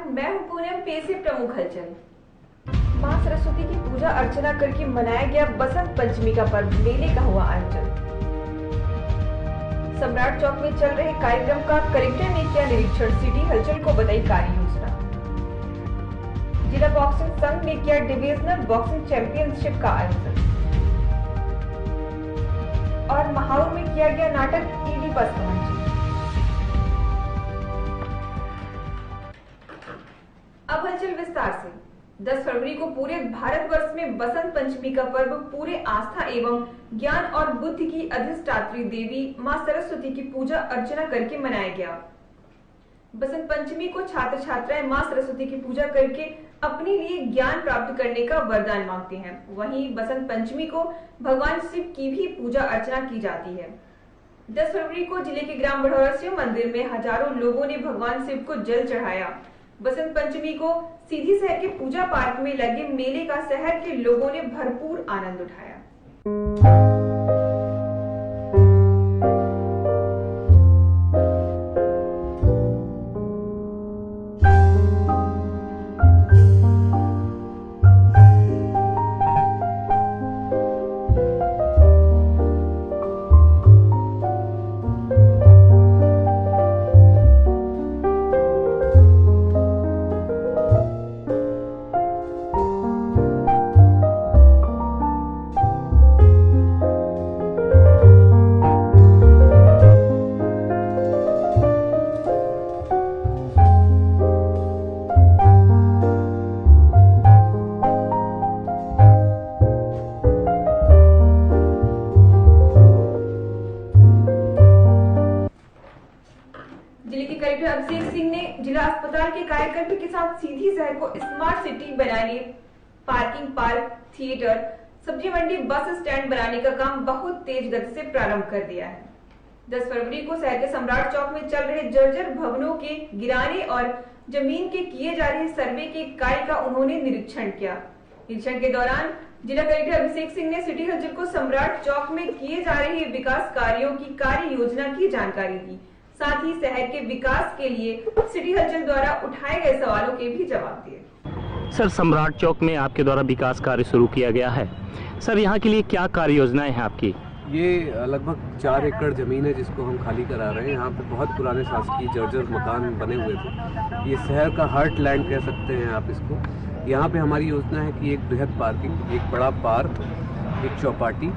मैं हूं पूनम, पेश है प्रमुख हलचल। मां सरस्वती की पूजा अर्चना करके मनाया गया बसंत पंचमी का पर्व, मेले का हुआ आयोजन। सम्राट चौक में चल रहे कार्यक्रम का कलेक्टर ने किया निरीक्षण, सिटी हलचल को बताई कार्य योजना। जिला बॉक्सिंग संघ ने किया डिविजनल बॉक्सिंग चैंपियनशिप का आयोजन और महाऊ में किया गया नाटक ईडीपस पहुंची। अब हलचल विस्तार से। 10 फरवरी को पूरे भारतवर्ष में बसंत पंचमी का पर्व पूरे आस्था एवं ज्ञान और बुद्धि की अधिष्ठात्री देवी मां सरस्वती की पूजा अर्चना करके मनाया गया। बसंत पंचमी को छात्र छात्राएं मां सरस्वती की पूजा करके अपने लिए ज्ञान प्राप्त करने का वरदान मांगते हैं। वहीं बसंत पंचमी को भगवान शिव की भी पूजा अर्चना की जाती है। 10 फरवरी को जिले के ग्राम बड़ौरा शिव मंदिर में हजारों लोगों ने भगवान शिव को जल चढ़ाया। बसंत पंचमी को सीधी शहर के पूजा पार्क में लगे मेले का शहर के लोगों ने भरपूर आनंद उठाया। जिले के कलेक्टर अभिषेक सिंह ने जिला अस्पताल के कायाकल्प के साथ सीधी शहर को स्मार्ट सिटी बनाने, पार्किंग, पार्क, थिएटर, सब्जी मंडी, बस स्टैंड बनाने का काम बहुत तेज गति से प्रारंभ कर दिया है। 10 फरवरी को शहर के सम्राट चौक में चल रहे जर्जर भवनों के गिराने और जमीन के किए जा रहे सर्वे के कार्य का उन्होंने निरीक्षण किया। निरीक्षण के दौरान जिला कलेक्टर अभिषेक सिंह ने सिटी हलचल को सम्राट चौक में किए जा रहे विकास कार्यों की कार्य योजना की जानकारी दी। साथ ही शहर के विकास के लिए सिटी हलचल द्वारा उठाए गए सवालों के भी जवाब दिए। सर, सम्राट चौक में आपके द्वारा विकास कार्य शुरू किया गया है। सर, यहाँ के लिए क्या कार्य योजनाएं हैं आपकी? ये लगभग 4 एकड़ जमीन है जिसको हम खाली करा रहे हैं। यहाँ पे बहुत पुराने शासकीय जर्जर मकान बने हुए थे। ये शहर का हार्ट लैंड कह सकते हैं आप इसको। यहाँ पे हमारी योजना है कि एक बृहद पार्किंग, एक बड़ा पार्क, एक चौपाटी,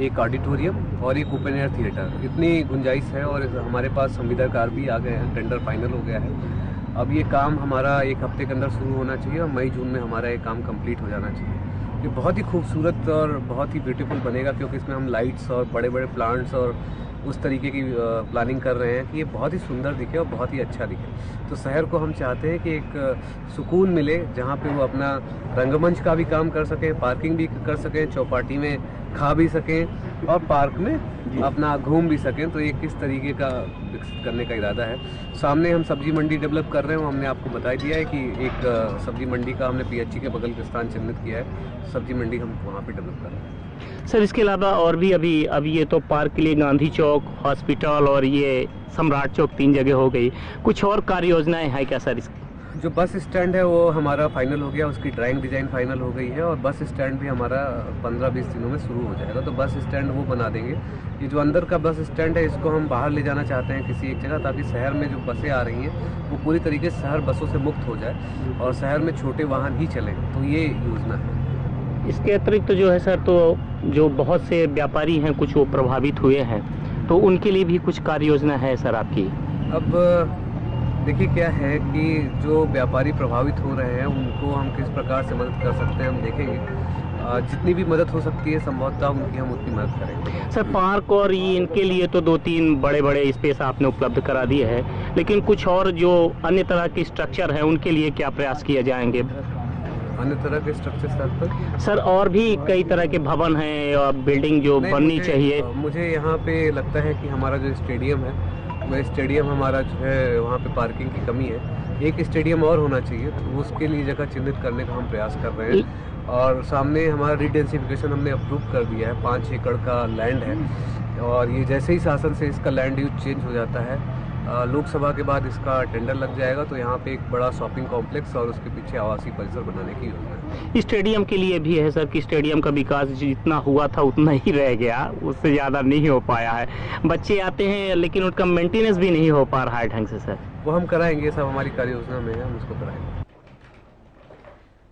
एक ऑडिटोरियम और एक ओपन एयर थिएटर, इतनी गुंजाइश है। और हमारे पास संविदाकार भी आ गए हैं, टेंडर फाइनल हो गया है। अब ये काम हमारा 1 हफ्ते के अंदर शुरू होना चाहिए और मई जून में हमारा ये काम कंप्लीट हो जाना चाहिए। ये बहुत ही खूबसूरत और बहुत ही ब्यूटीफुल बनेगा क्योंकि इसमें हम लाइट्स और बड़े बड़े प्लांट्स और उस तरीके की प्लानिंग कर रहे हैं कि ये बहुत ही सुंदर दिखे और बहुत ही अच्छा दिखे। तो शहर को हम चाहते हैं कि एक सुकून मिले जहाँ पे वो अपना रंगमंच का भी काम कर सकें, पार्किंग भी कर सकें, चौपाटी में खा भी सकें और पार्क में अपना घूम भी सकें। तो ये किस तरीके का विकसित करने का इरादा है। सामने हम सब्जी मंडी डेवलप कर रहे हैं। हमने आपको बता दिया है कि एक सब्जी मंडी का हमने पीएचई के बगल के स्थान चिन्हित किया है। सब्जी मंडी हम वहाँ पे डेवलप कर रहे हैं। सर, इसके अलावा और भी अभी ये तो पार्क के लिए गांधी चौक, हॉस्पिटल और ये सम्राट चौक 3 जगह हो गई। कुछ और कार्य योजनाएं हैं क्या सर इसकी? जो बस स्टैंड है वो हमारा फाइनल हो गया, उसकी ड्राइंग डिज़ाइन फाइनल हो गई है और बस स्टैंड भी हमारा 15-20 दिनों में शुरू हो जाएगा। तो बस स्टैंड वो बना देंगे। ये जो अंदर का बस स्टैंड है इसको हम बाहर ले जाना चाहते हैं किसी एक जगह, ताकि शहर में जो बसें आ रही हैं वो पूरी तरीके से शहर बसों से मुक्त हो जाए और शहर में छोटे वाहन ही चलें। तो ये योजना है। इसके अतिरिक्त जो है सर, तो जो बहुत से व्यापारी हैं कुछ वो प्रभावित हुए हैं, तो उनके लिए भी कुछ कार्य योजना है सर आपकी? अब देखिए क्या है कि जो व्यापारी प्रभावित हो रहे हैं उनको हम किस प्रकार से मदद कर सकते हैं हम देखेंगे। जितनी भी मदद हो सकती है संभवतः उनकी हम उतनी मदद करेंगे। सर, पार्क और ये इनके लिए तो 2-3 बड़े स्पेस आपने उपलब्ध करा दिए हैं, लेकिन कुछ और जो अन्य तरह के स्ट्रक्चर हैं उनके लिए क्या प्रयास किए जाएंगे? अन्य तरह के स्ट्रक्चर सर, और भी कई तरह के भवन हैं और बिल्डिंग जो बननी चाहिए। मुझे यहाँ पे लगता है कि हमारा जो स्टेडियम है, वह स्टेडियम हमारा जो है वहाँ पे पार्किंग की कमी है। एक स्टेडियम और होना चाहिए, तो उसके लिए जगह चिन्हित करने का हम प्रयास कर रहे हैं। और सामने हमारा रीडेंसिफिकेशन हमने अप्रूव कर दिया है। 5 एकड़ का लैंड है और ये जैसे ही शासन से इसका लैंड यूज चेंज हो जाता है लोकसभा के बाद इसका टेंडर लग जाएगा तो यहाँ पे एक बड़ा शॉपिंग कॉम्प्लेक्स और उसके पीछे आवासीय परिसर बनाने की योजना है। स्टेडियम के लिए भी है सर कि स्टेडियम का विकास जितना हुआ था उतना ही रह गया, उससे ज़्यादा नहीं हो पाया है। बच्चे आते हैं लेकिन उनका मेंटेनेंस भी नहीं हो पा रहा है ढंग से सर। वो हम कराएंगे, सब हमारी कार्य योजना में है, हम उसको कराएंगे।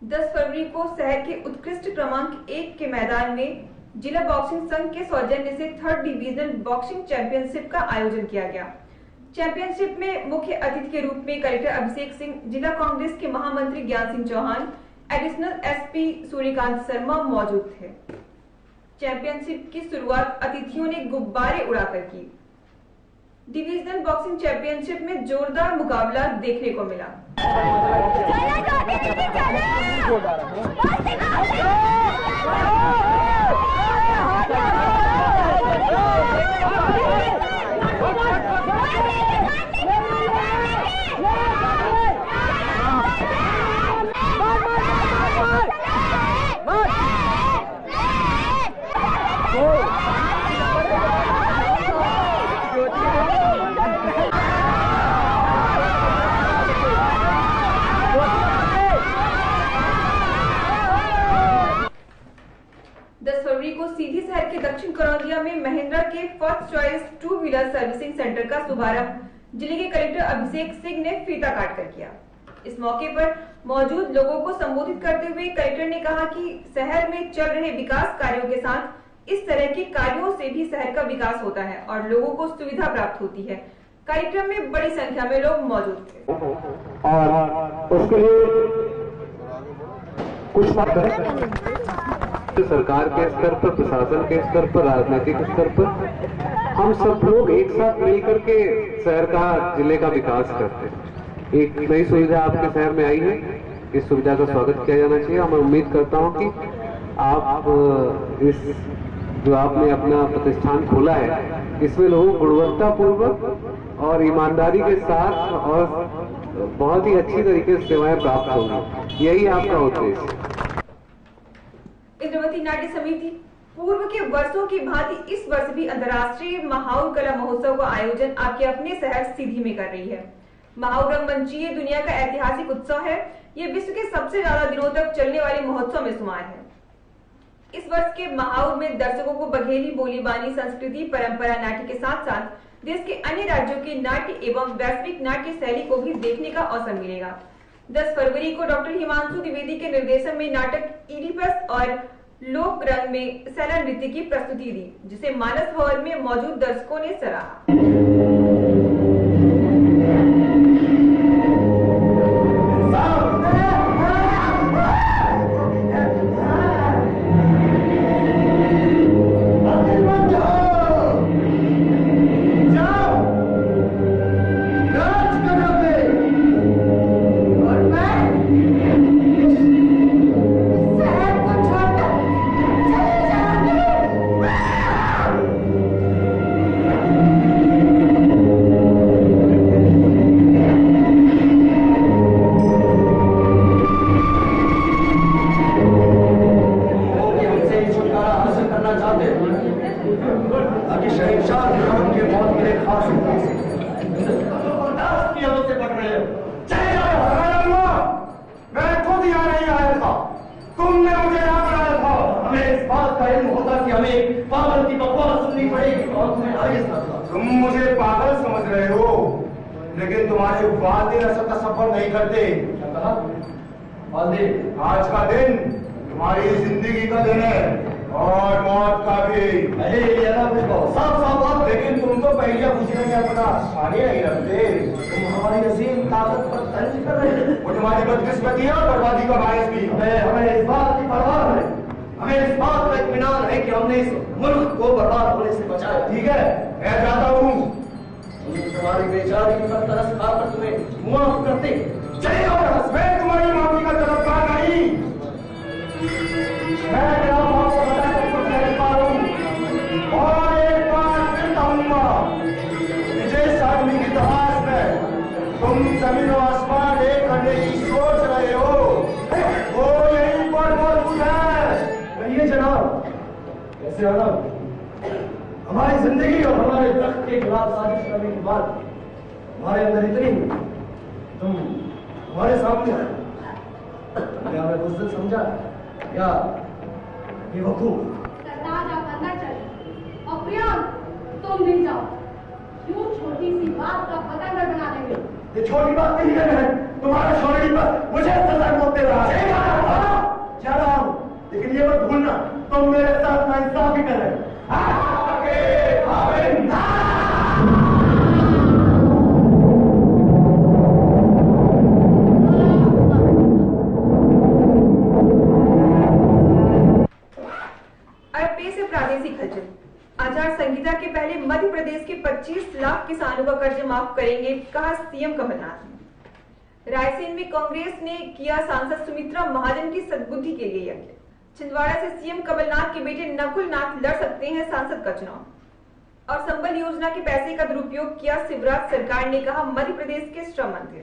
10 फरवरी को शहर के उत्कृष्ट क्रमांक 1 के मैदान में जिला बॉक्सिंग संघ के सौजन्य से 3rd डिवीजन बॉक्सिंग चैंपियनशिप का आयोजन किया गया। चैंपियनशिप में मुख्य अतिथि के रूप में कलेक्टर अभिषेक सिंह, जिला कांग्रेस के महामंत्री ज्ञान सिंह चौहान, एडिशनल एसपी सूर्यकांत शर्मा मौजूद थे। चैंपियनशिप की शुरुआत अतिथियों ने गुब्बारे उड़ाकर की। डिवीजनल बॉक्सिंग चैंपियनशिप में जोरदार मुकाबला देखने को मिला। सीधी शहर के दक्षिण करौंदिया में महिंद्रा के first choice 2 wheeler servicing centre का शुभारंभ जिले के कलेक्टर अभिषेक सिंह ने फीता काट कर किया। इस मौके पर मौजूद लोगों को संबोधित करते हुए कलेक्टर ने कहा कि शहर में चल रहे विकास कार्यों के साथ इस तरह के कार्यों से भी शहर का विकास होता है और लोगों को सुविधा प्राप्त होती है। कार्यक्रम में बड़ी संख्या में लोग मौजूद थे और उसके लिए कुछ सरकार के स्तर पर, प्रशासन के स्तर पर, राजनीतिक स्तर पर हम सब लोग एक साथ मिलकर के शहर का, जिले का विकास करते हैं। एक नई सुविधा आपके शहर में आई है, इस सुविधा का स्वागत किया जाना चाहिए। मैं उम्मीद करता हूं कि आप इस जो आपने अपना प्रतिष्ठान खोला है इसमें लोगों को गुणवत्तापूर्वक और ईमानदारी के साथ और बहुत ही अच्छी तरीके से सेवाएं प्राप्त होंगी, यही आपका उद्देश्य। इंद्रवती नाट्य समिति पूर्व के वर्षों की भांति इस वर्ष भी अंतर्राष्ट्रीय महाउर कला महोत्सव का आयोजन आपके अपने शहर सीधी में कर रही है। महाउर रंगमंचीय दुनिया का ऐतिहासिक उत्सव है। ये विश्व के सबसे ज्यादा दिनों तक चलने वाले महोत्सव में शुमार है। इस वर्ष के महाउर में दर्शकों को बघेली, बोली बानी, संस्कृति, परंपरा नाट्य के साथ साथ देश के अन्य राज्यों की नाट्य एवं वैश्विक नाट्य शैली को भी देखने का अवसर मिलेगा। 10 फरवरी को डॉक्टर हिमांशु द्विवेदी के निर्देशन में नाटक इडिपस और लोक रंग में सैला नृत्य की प्रस्तुति दी, जिसे मानस भवन में मौजूद दर्शकों ने सराहा। तुम मुझे पागल समझ रहे हो, लेकिन तुम्हारे वादे रसता सफल नहीं करते। आज का दिन तुम्हारी जिंदगी का दिन है और मौत का भी। साफ लेकिन तुम तो पहले पूछने में अपना सारे नहीं रखते। तुम हमारी असीम ताकत पर तंज कर रहे हो। वो तुम्हारी बदकिस्मती है और बर्बादी का बायस भी। हमें इस बात की परवाह है, हमें इस बात का इत्मीनान है कि हमने इस मुल्क को बर्बाद होने से बचाया। ठीक है, मैं चाहता हूँ तुम्हारी बेचारी पर तरस खाकर तुम्हें मुआफ करते चले जाओ। मैं तुम्हारी माफी का तलबगार नहीं, मैं आपको बताकर कुछ नहीं पा रहा हूँ। और एक बार फिर कहूँगा, जिस आदमी की तलाश में तुम जमीन और आसमान एक करने की सोच रहे हो, वो यहीं पर मौजूद है। कहिए जनाब, कैसे आना? हमारी जिंदगी और हमारे तख्त के खिलाफ साजिश करने के बाद तुम्हारे अंदर इतनी तुम हमारे सामने आए, क्या हमें बुज़दिल समझा या बेवकूफ? सरताज आप अंदर चले और प्रियंक तुम भी जाओ, क्यों छोटी सी बात का बतंगड़ बना देंगे? ये छोटी बात नहीं है बहन, तुम्हारा छोटी पर मुझे सजा होते रहा है। जा रहा हूं, लेकिन ये मत भूलना तुम मेरे साथ नाइंसाफी कर रहे हो। प्रादेशिक हलचल। आचार संहिता के पहले मध्य प्रदेश के 25 लाख किसानों का कर्ज माफ करेंगे, कहा सीएम कमलनाथ। रायसेन में कांग्रेस ने किया सांसद सुमित्रा महाजन की सद्बुद्धि के लिए यज्ञ। छिंदवाड़ा से सीएम कमलनाथ के बेटे नकुल नाथ लड़ सकते हैं सांसद का चुनाव। और संबल योजना के पैसे का दुरुपयोग किया शिवराज सरकार ने, कहा मध्य प्रदेश के श्रम मंत्री।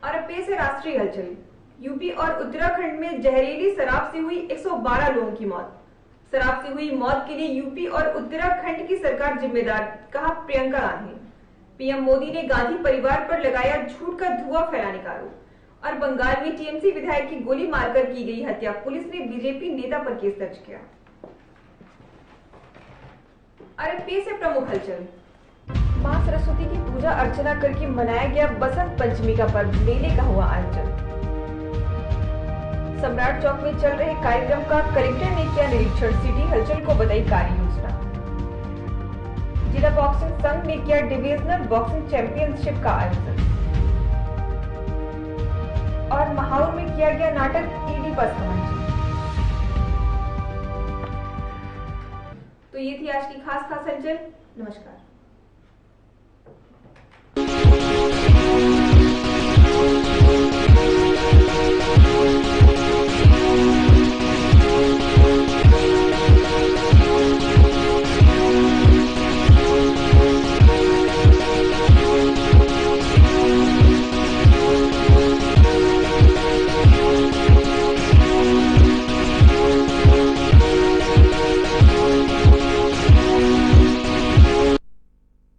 और अब पेश है राष्ट्रीय हलचल। यूपी और उत्तराखंड में जहरीली शराब से हुई 112 लोगों की मौत। शराब से हुई मौत के लिए यूपी और उत्तराखंड की सरकार जिम्मेदार, कहा प्रियंका गांधी। पीएम मोदी ने गांधी परिवार पर लगाया झूठ का धुआं फैलाने का आरोप। और बंगाल में टीएमसी विधायक की गोली मारकर की गई हत्या, पुलिस ने बीजेपी नेता पर केस दर्ज किया। और पेश है प्रमुख हलचल। मां सरस्वती की पूजा अर्चना करके मनाया गया बसंत पंचमी का पर्व, मेले का हुआ आयोजन। सम्राट चौक में चल रहे कार्यक्रम का कलेक्टर ने किया निरीक्षण, सिटी हलचल को बताई कार्य योजना। जिला बॉक्सिंग संघ ने किया डिविजनल बॉक्सिंग चैंपियनशिप का आयोजन। और महाउर में किया गया नाटक ईडी बस पहुंची। तो ये थी आज की खास हलचल। नमस्कार।